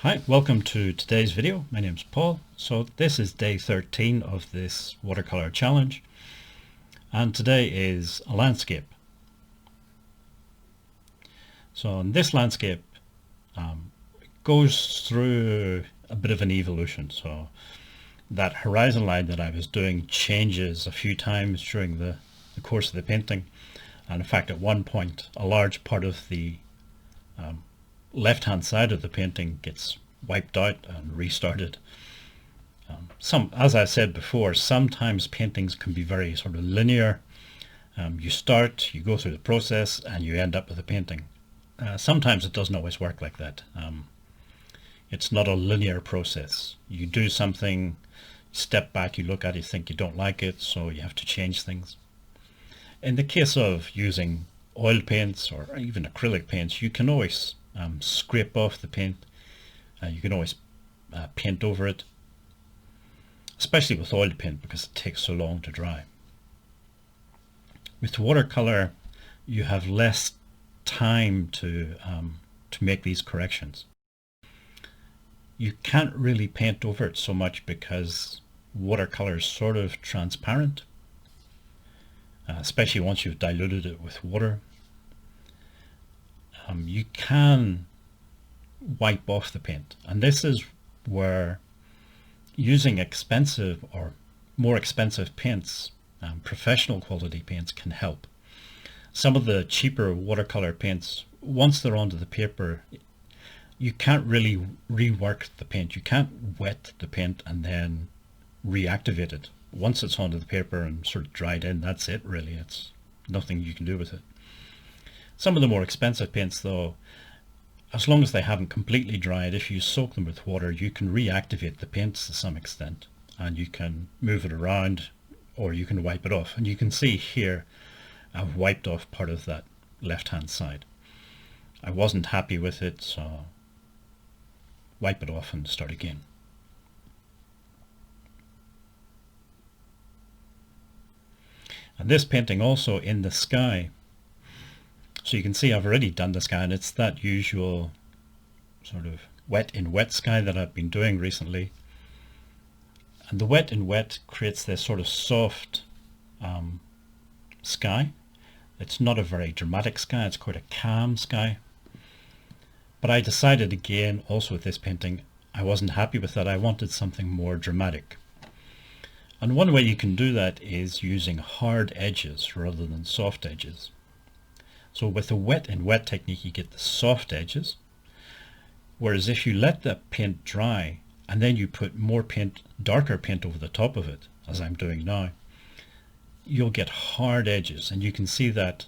Hi, welcome to today's video. My name's Paul. So this is day 13 of this watercolor challenge, and today is a landscape. So in this landscape goes through a bit of an evolution. So that horizon line that I was doing changes a few times during the course of the painting, and in fact at one point a large part of the left hand side of the painting gets wiped out and restarted. As I said before, sometimes paintings can be very sort of linear. You start, you go through the process, and you end up with a painting. Sometimes it doesn't always work like that. It's not a linear process. You do something, step back, you look at it, you think you don't like it, so you have to change things. In the case of using oil paints or even acrylic paints, you can always scrape off the paint. You can always paint over it, especially with oil paint because it takes so long to dry. With watercolor, you have less time to make these corrections. You can't really paint over it so much because watercolor is sort of transparent, especially once you've diluted it with water. You can wipe off the paint, and this is where using expensive or more expensive paints, professional quality paints, can help. Some of the cheaper watercolor paints, once they're onto the paper, you can't really rework the paint. You can't wet the paint and then reactivate it. Once it's onto the paper and sort of dried in, that's it really. It's nothing you can do with it. Some of the more expensive paints though, as long as they haven't completely dried, if you soak them with water, you can reactivate the paints to some extent, and you can move it around or you can wipe it off. And you can see here I've wiped off part of that left hand side. I wasn't happy with it, so wipe it off and start again. And this painting also in the sky. So you can see I've already done the sky, and it's that usual sort of wet in wet sky that I've been doing recently. And the wet in wet creates this sort of soft sky. It's not a very dramatic sky, it's quite a calm sky. But I decided again, also with this painting, I wasn't happy with that. I wanted something more dramatic. And one way you can do that is using hard edges rather than soft edges. So with the wet in wet technique, you get the soft edges, whereas if you let the paint dry and then you put more paint, darker paint over the top of it, as I'm doing now, you'll get hard edges. And you can see that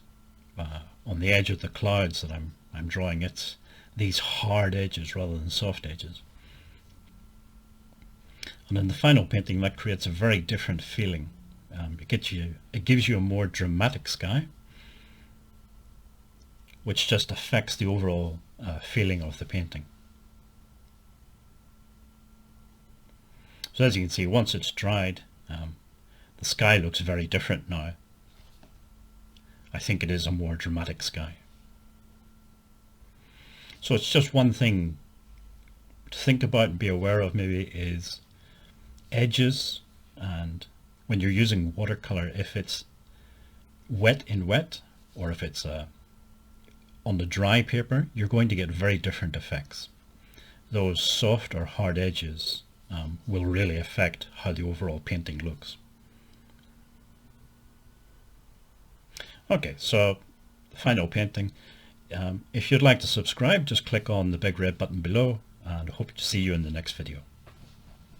on the edge of the clouds that I'm drawing. It's these hard edges rather than soft edges. And in the final painting, that creates a very different feeling. It gives you a more dramatic sky, which just affects the overall feeling of the painting. So as you can see, once it's dried, the sky looks very different now. I think it is a more dramatic sky. So it's just one thing to think about and be aware of maybe is edges, and when you're using watercolor, if it's wet in wet or if it's on the dry paper, you're going to get very different effects. Those soft or hard edges will really affect how the overall painting looks. Okay, so the final painting. If you'd like to subscribe, just click on the big red button below, and I hope to see you in the next video.